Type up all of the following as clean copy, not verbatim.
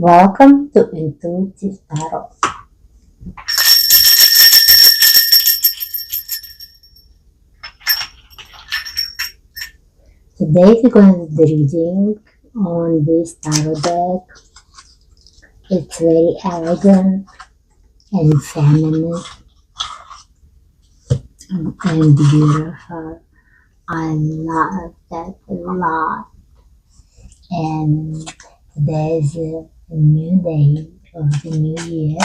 Welcome to Intuitive Tarot. Today we're going to do the reading on this tarot deck. It's very elegant and feminine and beautiful. I love that a lot. And today's a new day of the new year.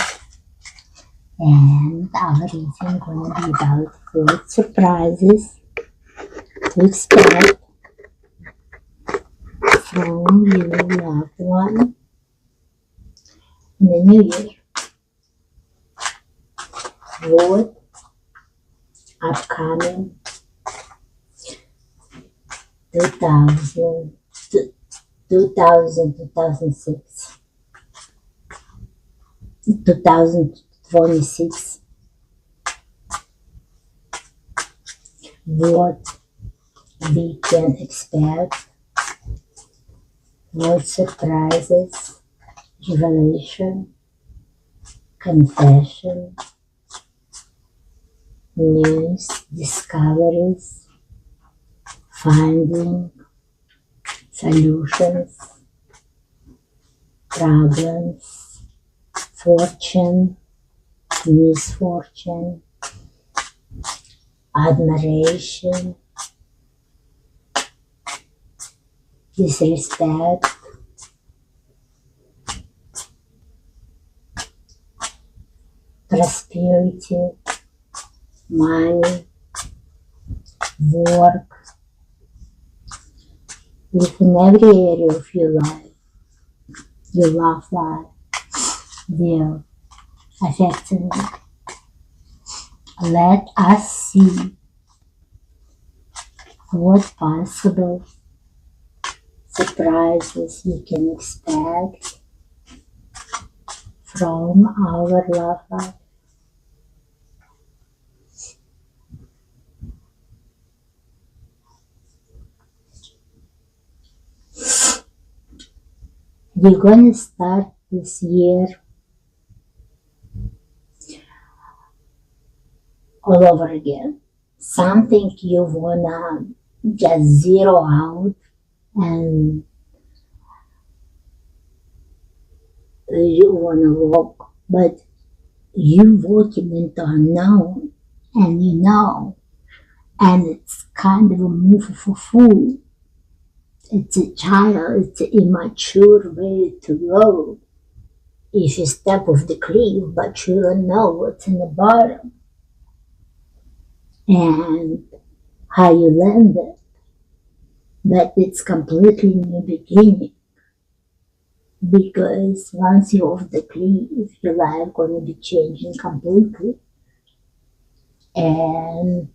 And our reading is going to be about what surprises to expect from your loved one in the new year. What upcoming 2000, 2006, 2026, what we can expect, what surprises, revelation, confession, news, discoveries, finding, solutions, problems, fortune, misfortune, admiration, disrespect, prosperity, money, work, within every area of your life, your love life, will affect you. Let us see what possible surprises we can expect from our love life. You're going to start this year all over again. Something you wanna just zero out and you wanna walk, but you walking into unknown and and it's kind of a move for fool. It's a child, it's an immature way to go. If you step off the cliff, but you don't know what's in the bottom and how you land it. But it's completely new beginning, because once you're off the cliff, your life gonna be changing completely, and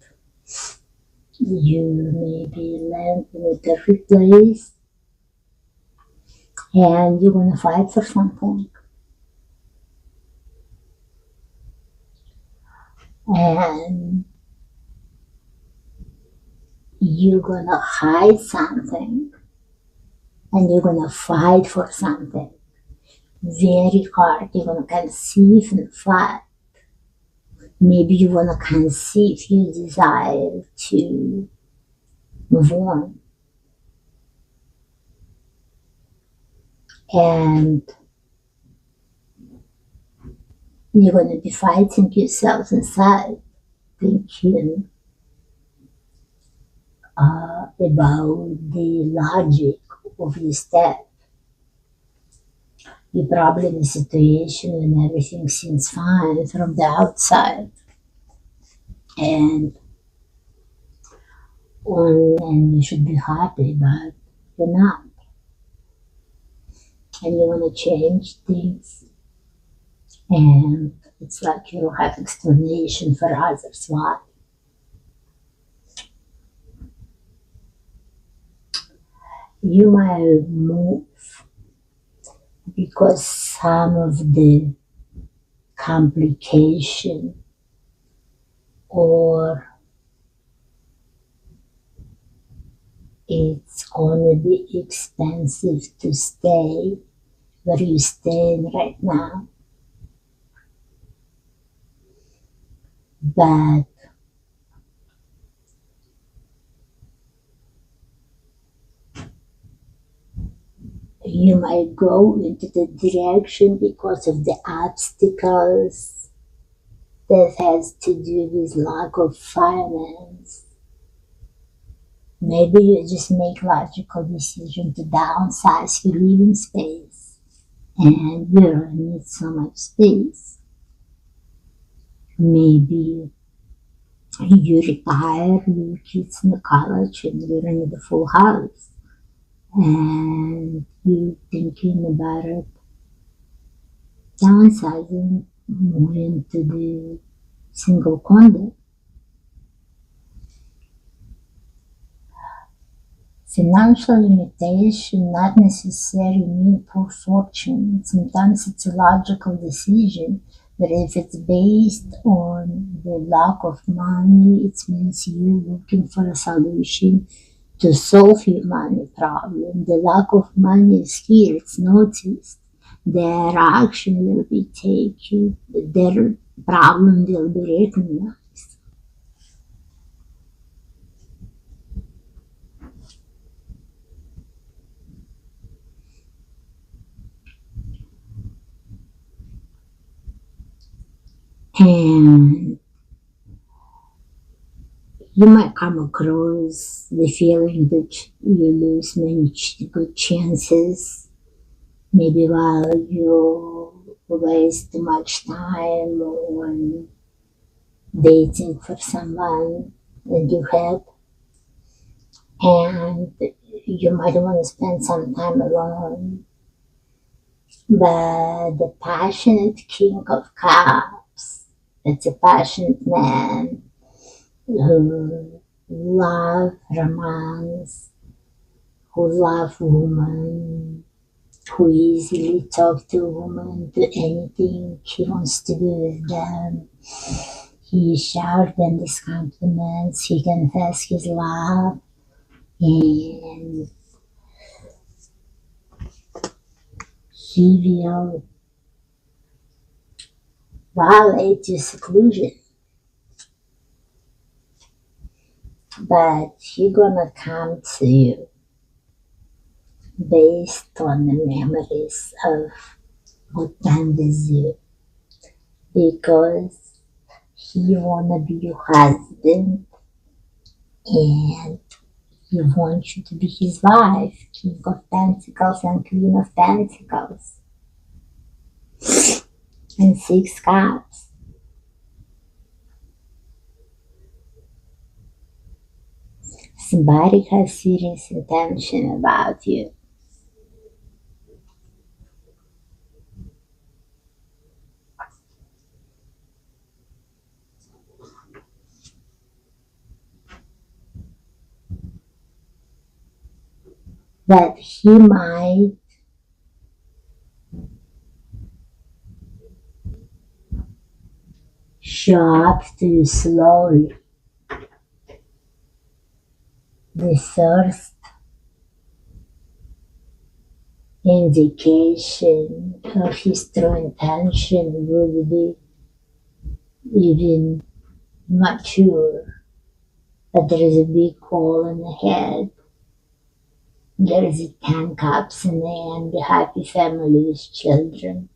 you maybe land in a different place, and you're gonna fight for something, and you're gonna hide something, and you're gonna fight for something very hard. You're gonna conceive and fight. Maybe you wanna conceive your desire to move on. And you're gonna be fighting yourself inside, thinking about the logic of the step. You're probably in a situation when everything seems fine from the outside, and you should be happy, but you're not. And you want to change things, and it's like you don't have explanation for others why. You might move because some of the complication or it's gonna be expensive to stay where you stand right now. But you might go into the direction because of the obstacles that has to do with lack of finance. Maybe you just make logical decision to downsize your living space and you don't need so much space. Maybe you retire, your kids in the college and you don't need a full house and you're thinking about it, downsizing, moving to the single condo. Financial limitation not necessarily mean poor fortune. Sometimes it's a logical decision, but if it's based on the lack of money, it means you're looking for a solution to solve your money problem. The lack of money is here, it's noticed. Their action will be taken, their problem will be recognized. And you might come across the feeling that you lose many good chances, maybe while you waste too much time on dating for someone that you have, and you might want to spend some time alone. But the passionate king of cups, it's a passionate man who love romance, who love women, who easily talk to women, do anything he wants to do with them. He showers them these compliments, he confesses his love, and he will violate your seclusion. But he gonna come to you based on the memories of what time with you because he wanna be your husband and he wants you to be his wife, King of Pentacles and Queen of Pentacles, and Six Cups. Somebody has serious intention about you. But he might show up to you slowly. The first indication of his true intention would be even mature, but there is a big hole in the head. There is a 10 cups in the end, a happy family with children.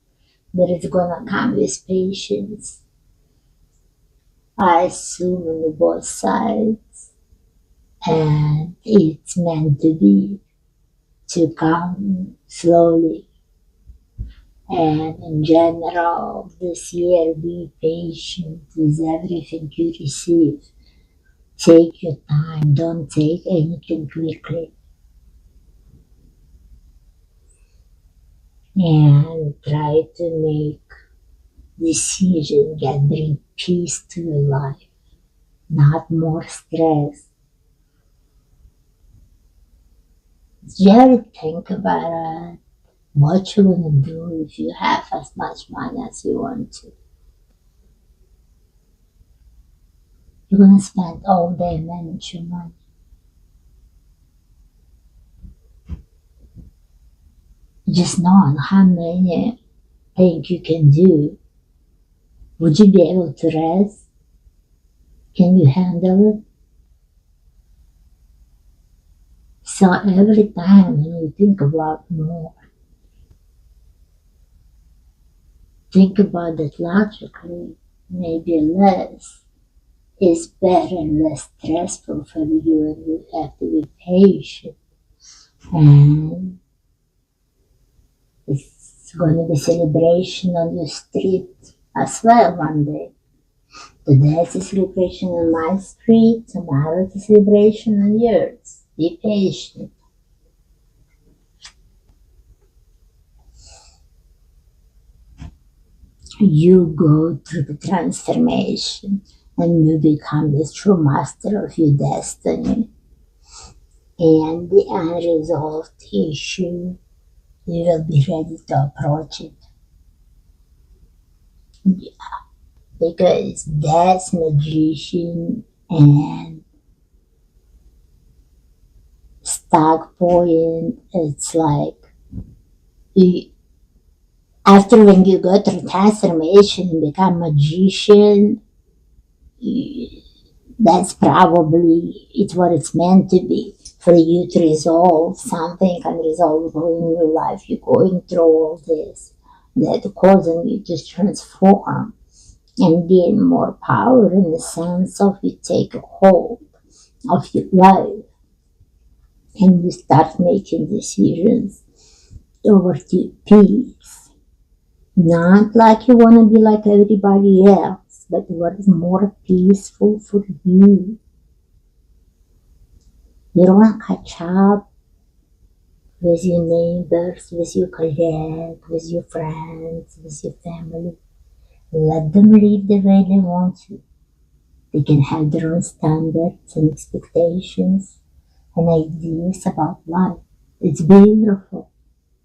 There is gonna come with patience. I assume on both sides, and it's meant to be to come slowly. And in general, this year, be patient with everything you receive. Take your time, don't take anything quickly. And try to make decisions that bring peace to your life, not more stress. You ever think about what you're gonna do if you have as much money as you want to? You're gonna spend all day manage your money. just knowing how many things you can do. Would you be able to rest? Can you handle it? So every time when you think about more, think about it logically, maybe less is better and less stressful for you, and you have to be patient. And it's going to be celebration on your street as well one day. Today it's a celebration on my street, tomorrow it's a celebration on yours. Be patient. You go through the transformation and you become the true master of your destiny. And the unresolved issue, you will be ready to approach it. Because that's magician and stock point. It's like you, after when you go through transformation and become magician, that's probably it's what it's meant to be for you to resolve something unresolvable in your life. You're going through all this that causing you to transform and gain more power in the sense of you take a hold of your life and you start making decisions towards your peace. Not like you want to be like everybody else, but what is more peaceful for you. You don't want to catch up with your neighbors, with your colleagues, with your friends, with your family. Let them live the way they want to. They can have their own standards and expectations and ideas about life. It's beautiful.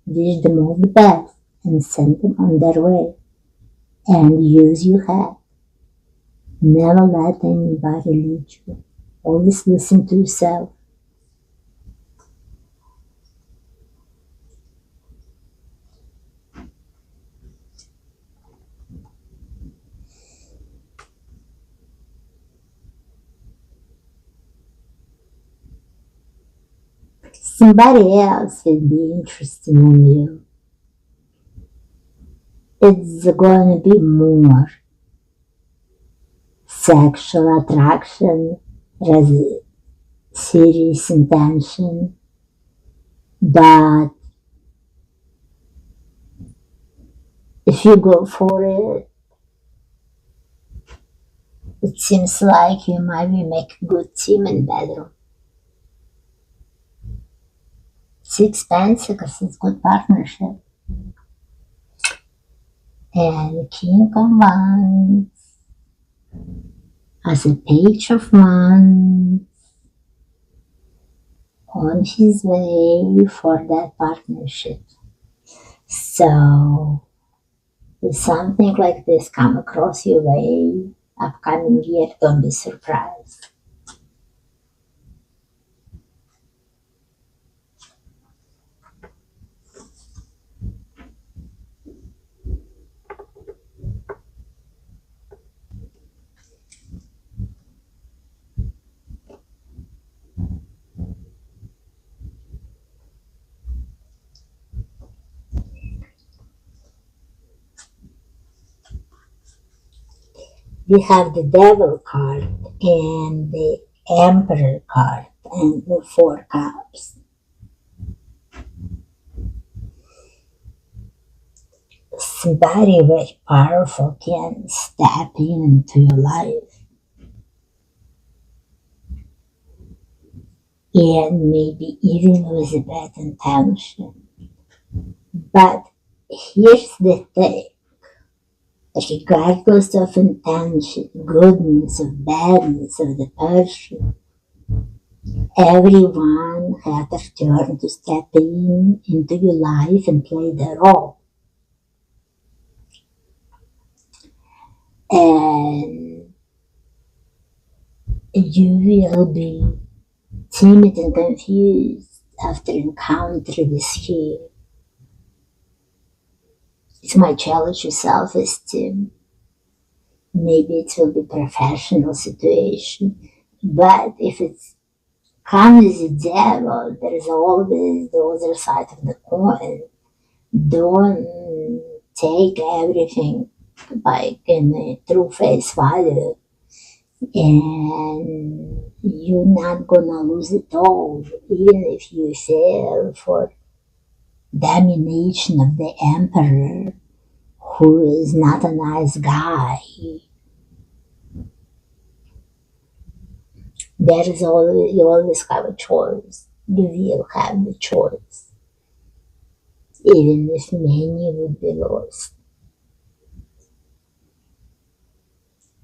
Wish them all the best and send them on their way. And use your head. Never let anybody lead you. Always listen to yourself. Somebody else will be interested in you. It's going to be more sexual attraction rather serious intention. But if you go for it, it seems like you might be making good team in bedroom. It's expensive because it's good partnership. And King of Wands as a Page of Wands on his way for that partnership. So if something like this come across your way upcoming year, don't be surprised. We have the Devil card and the Emperor card and the Four Cups. Somebody very powerful can step into your life and maybe even with a bad intention. But here's the thing, regardless of intention, goodness or badness of the person, everyone has their turn to step into your life and play their role. And you will be timid and confused after encountering this fear. It's my challenge to self-esteem. Maybe it will be professional situation, but if it's comes the devil, there is always the other side of the coin. Don't take everything like in a true face value, and you're not gonna lose it all, even if you fail for domination of the emperor, who is not a nice guy. There is always, you always have a choice. You will have the choice, even if many would be lost.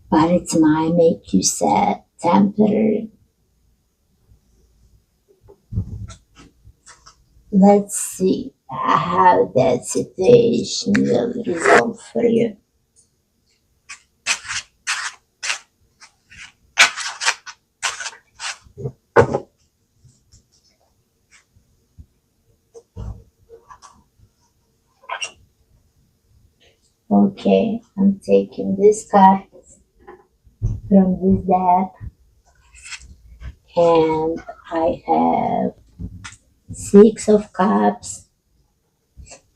But it might make you sad, temporary. Let's see how that situation will resolve for you. Okay, I'm taking this card from this deck, and I have Six of Cups,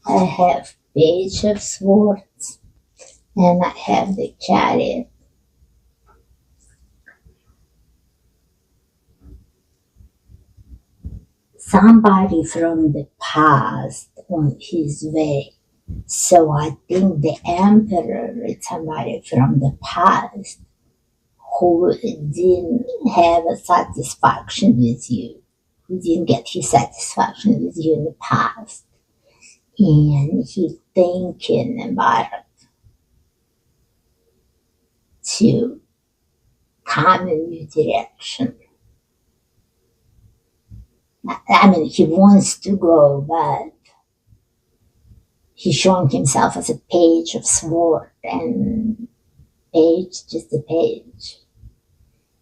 I have Page of Swords, and I have the Chariot. Somebody from the past on his way. So I think the emperor is somebody from the past who didn't have a satisfaction with you, who didn't get his satisfaction with you in the past. And he's thinking about to come in your direction. I mean, he wants to go, but he's showing himself as a page of sword, and page, just a page.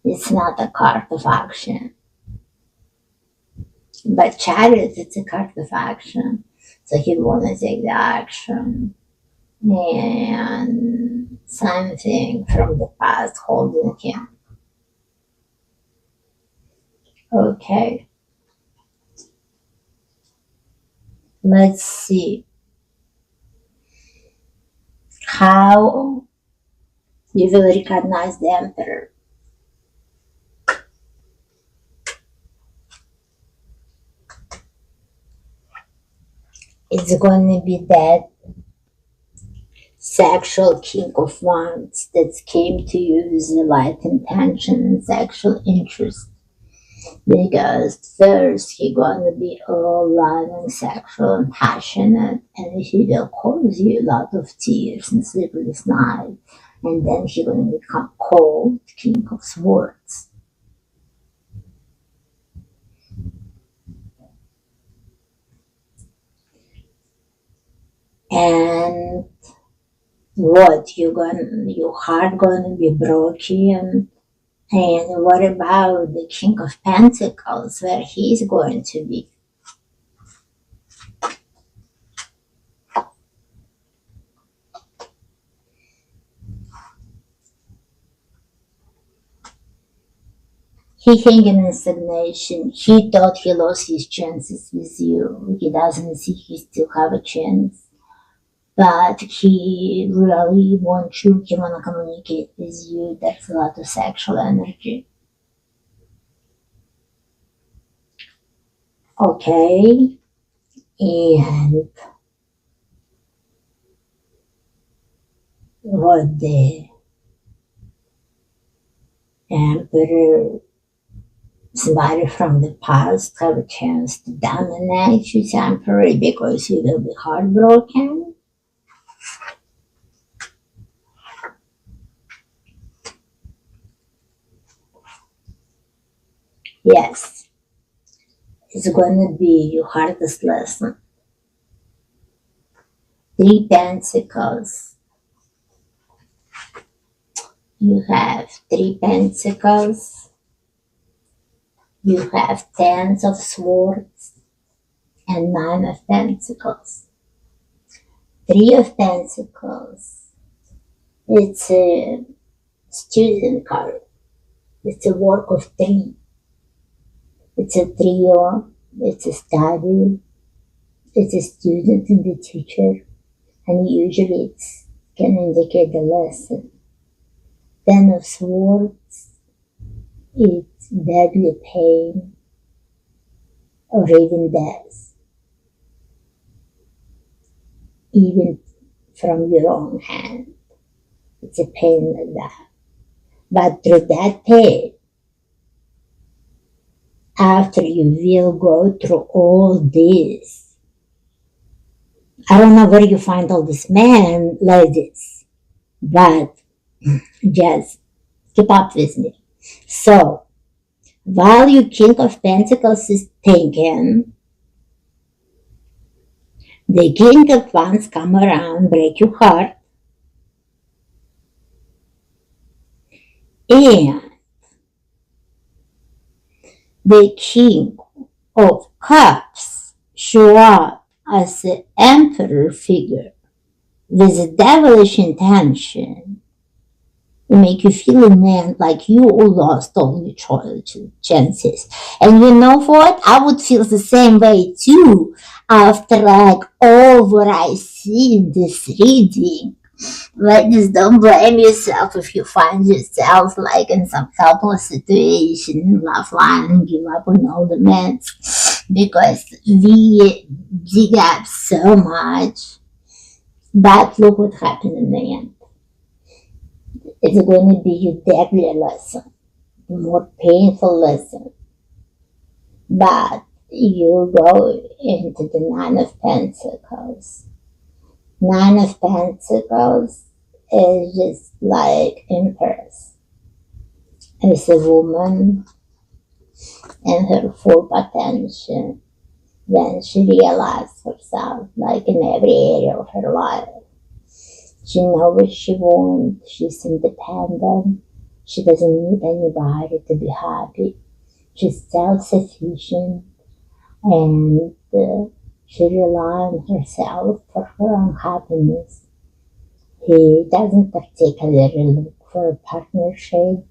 It's not a card of action. But chariot, it's a card of action. So he want to take the action. And something from the past holding him. Okay. Let's see how you will recognize the emperor. It's going to be that sexual king of wands that came to you with the light intention and sexual interest. Because first he gonna be all loving, sexual, and passionate, and he will cause you a lot of tears and sleepless nights, and then he gonna become cold, king of swords. And what your heart gonna be broken. And what about the King of Pentacles, where he's going to be? He hanging in stagnation. He thought he lost his chances with you. He doesn't see he still have a chance. But he really wants you, he wanna communicate with you. There's a lot of sexual energy. Okay. And what the emperor, somebody from the past, have a chance to dominate you temporarily because you will be heartbroken. Yes, it's going to be your hardest lesson. Three Pentacles. You have Three Pentacles. You have Tens of Swords and Nine of Pentacles. Three of Pentacles. It's a student card. It's a work of three. It's a trio. It's a study. It's a student and the teacher. And usually it can indicate the lesson. Ten of Swords. It's deadly pain or even death. Even from your own hand. It's a pain like that. But through that pain, after you will go through all this, I don't know where you find all these men like this, but just keep up with me. So, while your King of Pentacles is thinking, the King of Wands come around, break your heart, and the King of Cups show up as the Emperor figure with a devilish intention to make you feel in the end like you lost all your chances. And you know what? I would feel the same way too after like all what I see in this reading. Like, just don't blame yourself if you find yourself like in some helpless situation in love line and give up on all the men, because we dig up so much. But look what happened in the end. It's going to be a deadly lesson, a more painful lesson. But you go into the Nine of Pentacles. Nine of Pentacles is just like Empress. It's a woman in her full potential. Then she realized herself like in every area of her life. She knows what she wants. She's independent. She doesn't need anybody to be happy. She's self-sufficient, and she relies on herself for her own happiness. He doesn't particularly look for a partnership,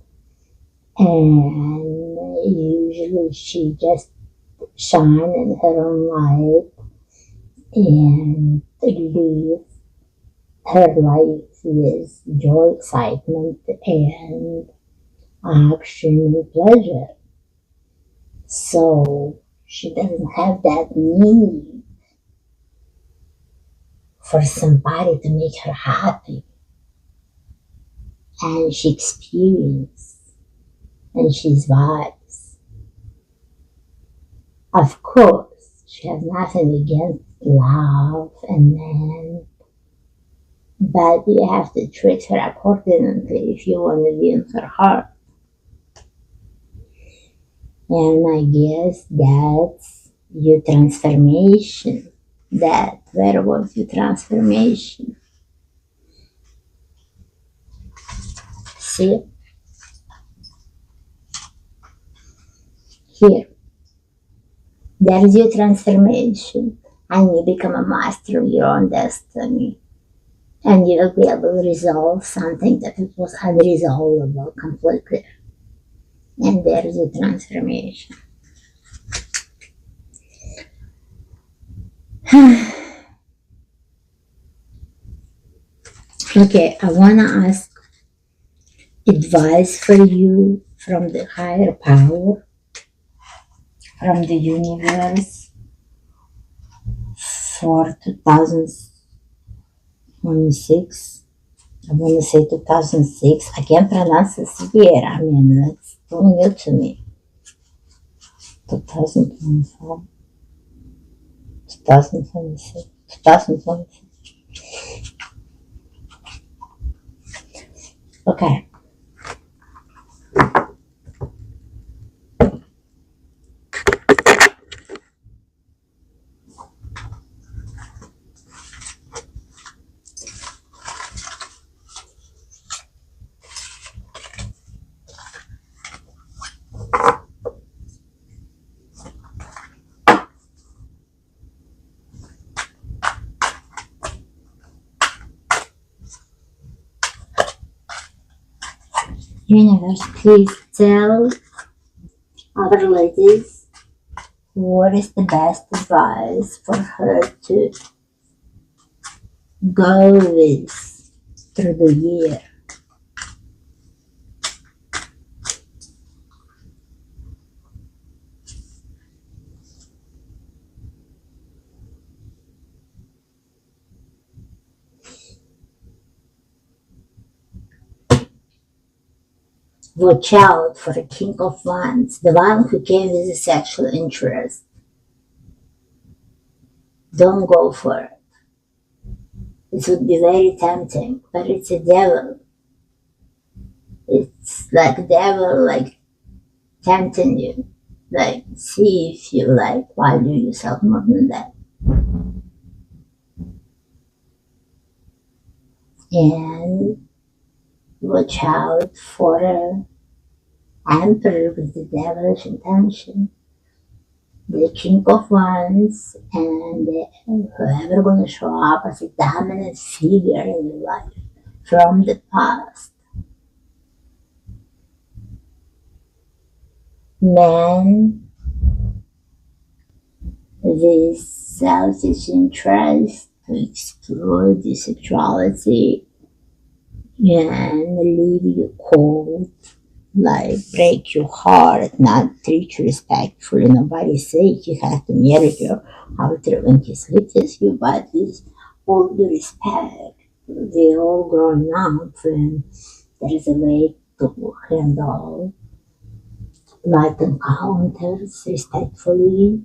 and usually she just shines in her own light and live her life with joy, excitement, and action and pleasure. So she doesn't have that need for somebody to make her happy. And she experiences and she's wise. Of course, she has nothing against love and men, but you have to treat her accordingly if you want to win her heart. And I guess that's your transformation. Where was your transformation? See? Here. There is your transformation. And you become a master of your own destiny. And you will be able to resolve something that was unresolvable completely. And there is your transformation. Okay, I want to ask advice for you from the higher power, from the universe for 2026. I want to say 2006. I can't pronounce this year. I mean, it's too new to me. 2025. 2026. 2026. Okay. Universe, please tell other ladies what is the best advice for her to go with through the year. Watch out for the King of Wands, the one who came with a sexual interest. Don't go for it. It would be very tempting, but it's a devil. It's like a devil, like tempting you. Like, see if you like value yourself more than that. And watch out for an emperor with the devilish intention. The King of Wands and whoever gonna show up as a dominant figure in your life from the past. Men with selfish interest to exploit your sexuality and leave you cold, like break your heart, not treat you respectfully. Nobody says you have to marry her after when he sleeps you, but with all due respect, we're all grown up and there is a way to handle light encounters respectfully.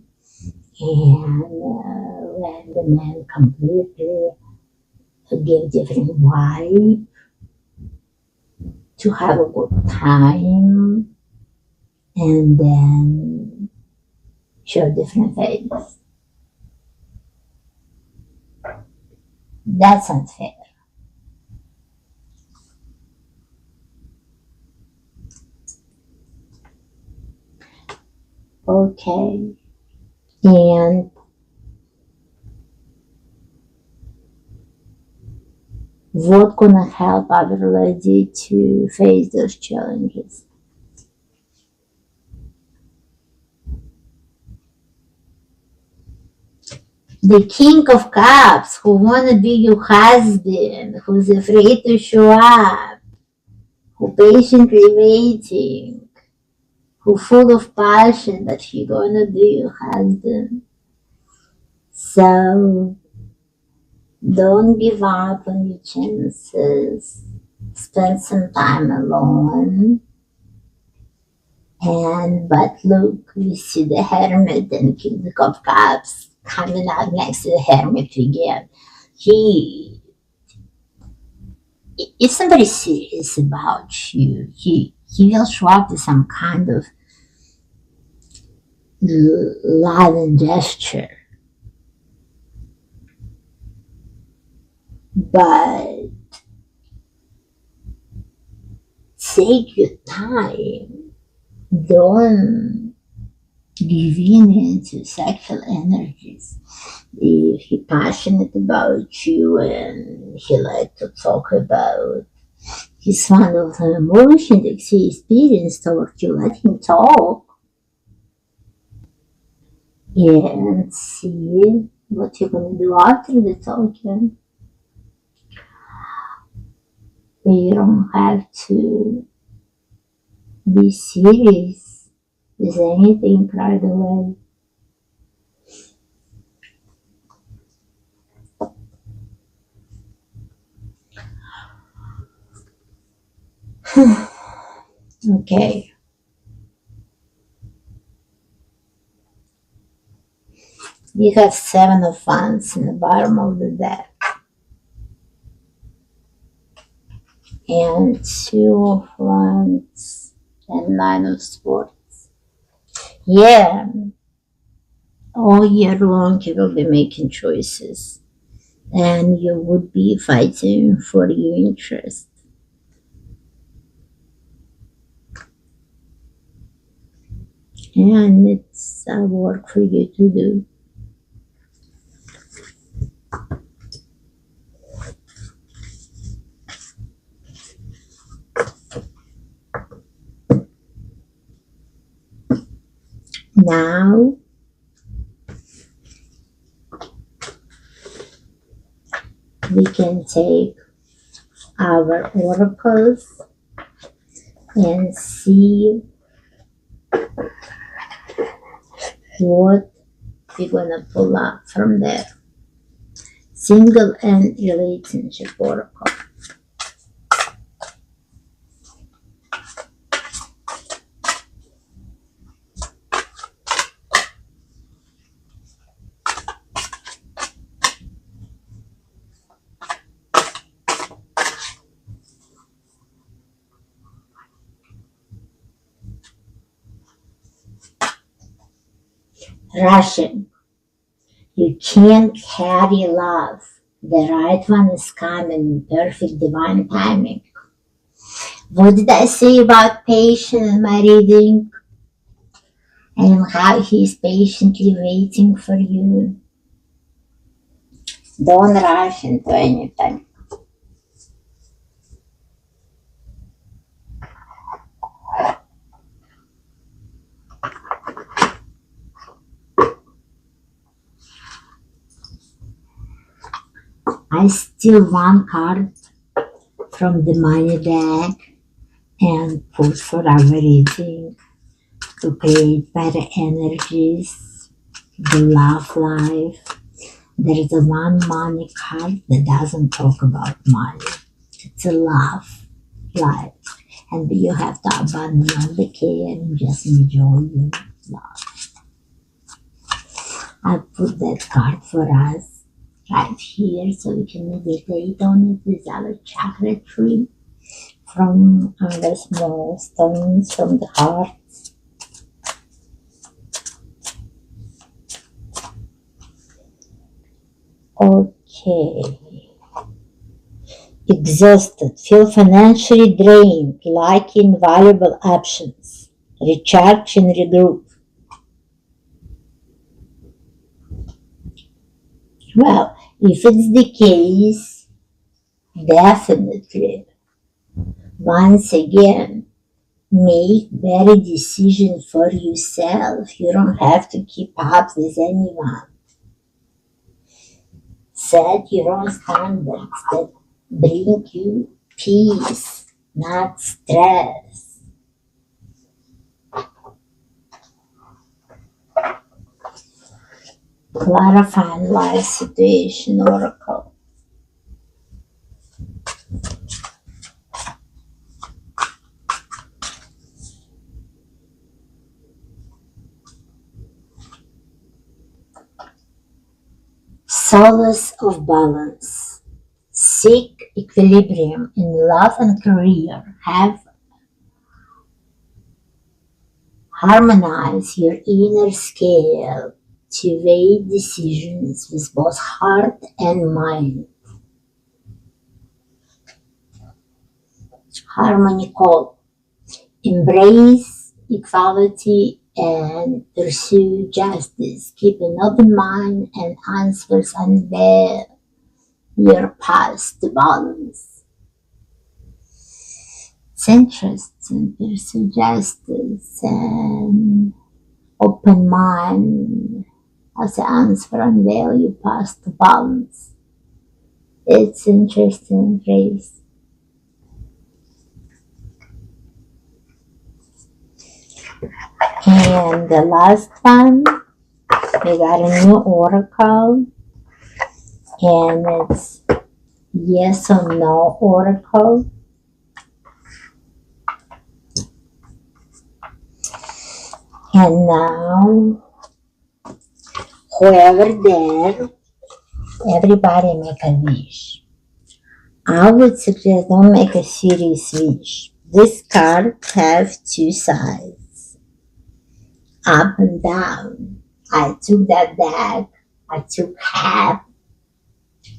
And when the man completely give different vibe to have a good time and then show different faces. That's unfair. Okay. And what gonna help other lady to face those challenges? The King of Cups, who wanna be your husband, who's afraid to show up, who patiently waiting, who full of passion that he gonna be your husband. So don't give up on your chances. Spend some time alone. And but look, we see the Hermit and King of Cups coming out next to the Hermit again. He, if somebody's serious about you, he will show up with some kind of love and gesture. But take your time. Don't give in into sexual energies. If he's passionate about you and he like to talk about his kind of emotion that he experienced towards you, let him talk and see what you're gonna do after the talking. You don't have to be serious with anything right away. Okay. We have 7 of Wands in the bottom of the deck. And 2 of Wands and 9 of Swords. Yeah. All year long you will be making choices. And you would be fighting for your interest. And it's a work for you to do. Now we can take our oracles and see what we're gonna pull up from there. Single and relationship oracle. Russian. You can't carry love. The right one is coming in perfect divine timing. What did I say about patience in my reading? And how he's patiently waiting for you. Don't rush into anything. I steal one card from the money deck and put for our reading to create better energies, the love life. There is a one money card that doesn't talk about money. It's a love life. And you have to abandon the care and just enjoy your love. I put that card for us right here so we can meditate on it. This is our chakra tree from the small stones from the heart. Okay. Exhausted, feel financially drained, lack invaluable options. Recharge and regroup. Well, if it's the case, definitely, once again, make better decisions for yourself. You don't have to keep up with anyone. Set your own standards that bring you peace, not stress. Clarifying life situation oracle. Solace of balance. Seek equilibrium in love and career. Harmonize your inner scale to weigh decisions with both heart and mind. Harmony call. Embrace equality and pursue justice. Keep an open mind and answers unveil your path to balance. It's interesting. Pursue justice and open mind as the answer unveil your path to balance. It's interesting phrase. And the last one, we got a new oracle, and it's yes or no oracle. And now, whoever there, everybody make a wish. I would suggest don't make a serious wish. This card have two sides, up and down. I took that deck, I took half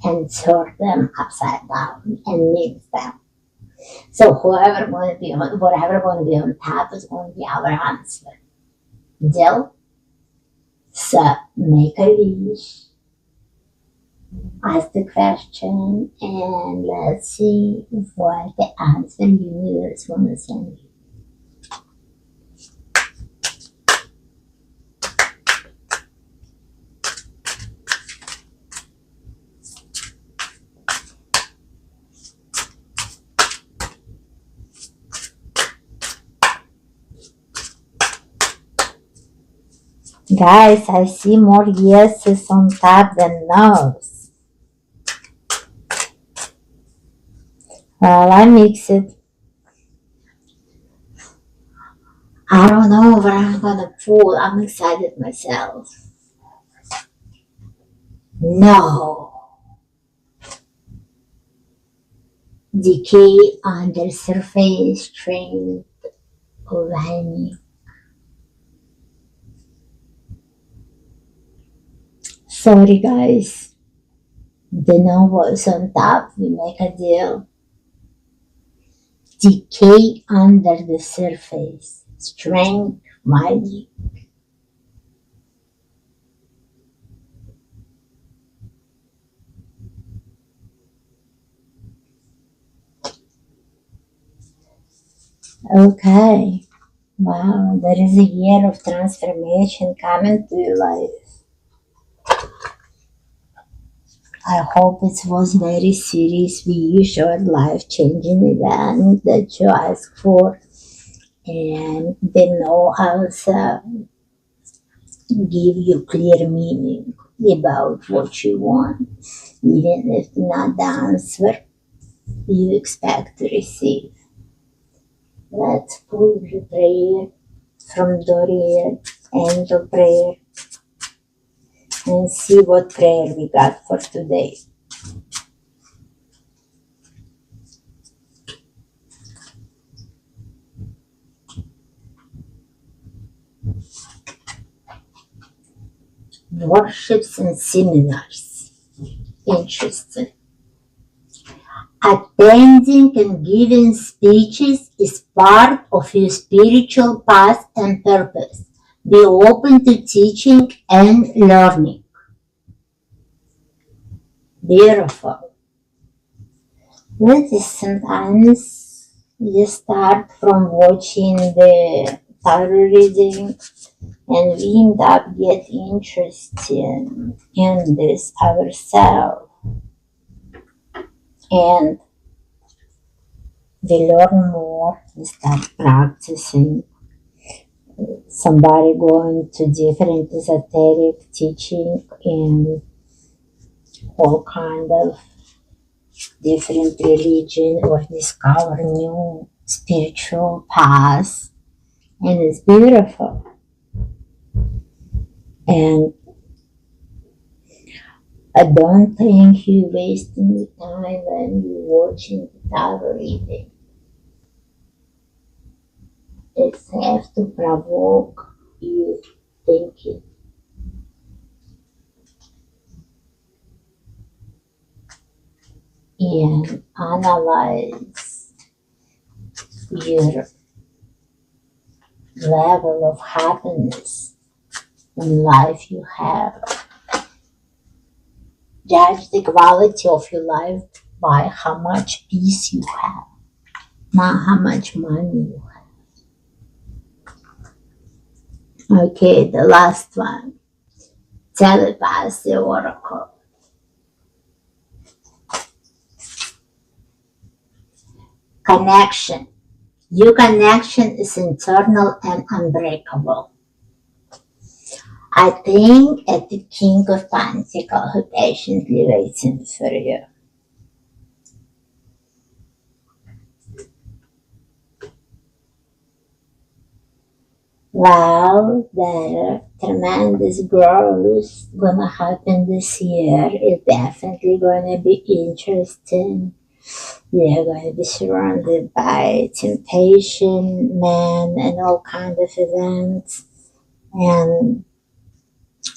and turned them upside down and mixed them. So whatever going to be on top is going to be our answer. Deal? So make a wish, ask the question, and let's see what the answer universe is going to send you. Guys, I see more yeses on top than no's. Well, I mix it. I don't know what I'm gonna pull. I'm excited myself. No. Decay under surface strength lining. Sorry guys. The no was on top. We make a deal. Decay under the surface. Strength mighty. Okay. Wow, there is a year of transformation coming to your life. I hope it was very seriously short life-changing event that you asked for, and they know also give you clear meaning about what you want, even if not the answer you expect to receive. Let's pull the prayer from Dorian and the prayer and see what prayer we got for today. Workshops and seminars. Interesting. Attending and giving speeches is part of your spiritual path and purpose. Be open to teaching and learning. Beautiful. But sometimes you start from watching the tarot reading and we end up getting interested in this ourselves. And we learn more, we start practicing. Somebody going to different esoteric teaching and all kind of different religion or discover new spiritual paths, and it's beautiful. And I don't think you're wasting your time when you're watching the tarot reading. It has to provoke you thinking. And analyze your level of happiness in life you have. Judge the quality of your life by how much peace you have, not how much money you have. Okay, the last one. Telepathy Oracle. Connection. Your connection is internal and unbreakable. I think at the King of Pentacles who patiently waiting for you. Well, the tremendous growth gonna happen this year. It's definitely gonna be interesting. You're going to be surrounded by temptation, men, and all kind of events. And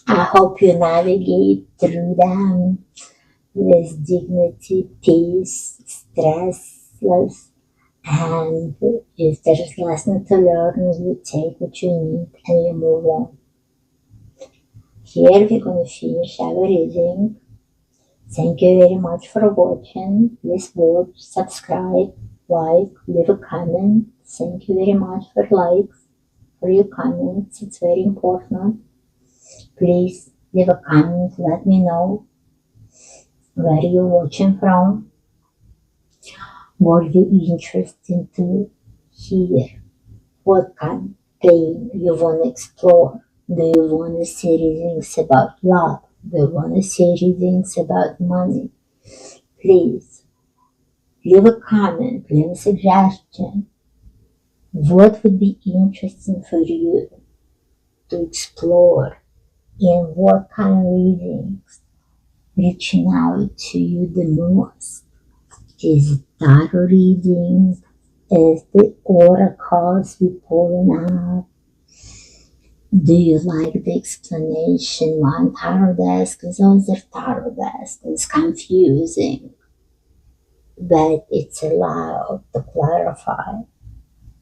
I hope you navigate through them with dignity, peace, stressless. And if there's lesson to learn, you take what you need and you move on. Here we're going to finish our reading. Thank you very much for watching. Please watch, subscribe, like, leave a comment. Thank you very much for likes, for your comments. It's very important. Please leave a comment. Let me know where you're watching from. What you're interested to hear. What kind of thing you want to explore. Do you want to see readings about love? Do you want to see readings about money? Please leave a comment, leave a suggestion. What would be interesting for you to explore, and what kind of readings reaching out to you the most? Is it tarot readings? Is the oracles we pulling out? Do you like the explanation one tarot desk is other tarot desk? It's confusing, but it's allowed to clarify,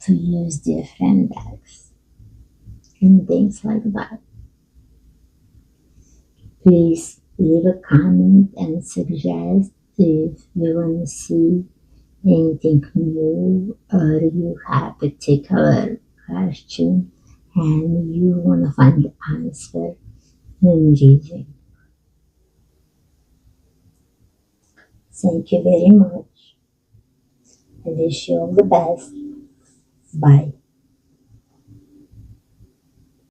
to use different decks and things like that. Please leave a comment and suggest if you want to see anything new or you have a particular question and you want to find the answer in reading. Thank you very much. I wish you all the best. Bye.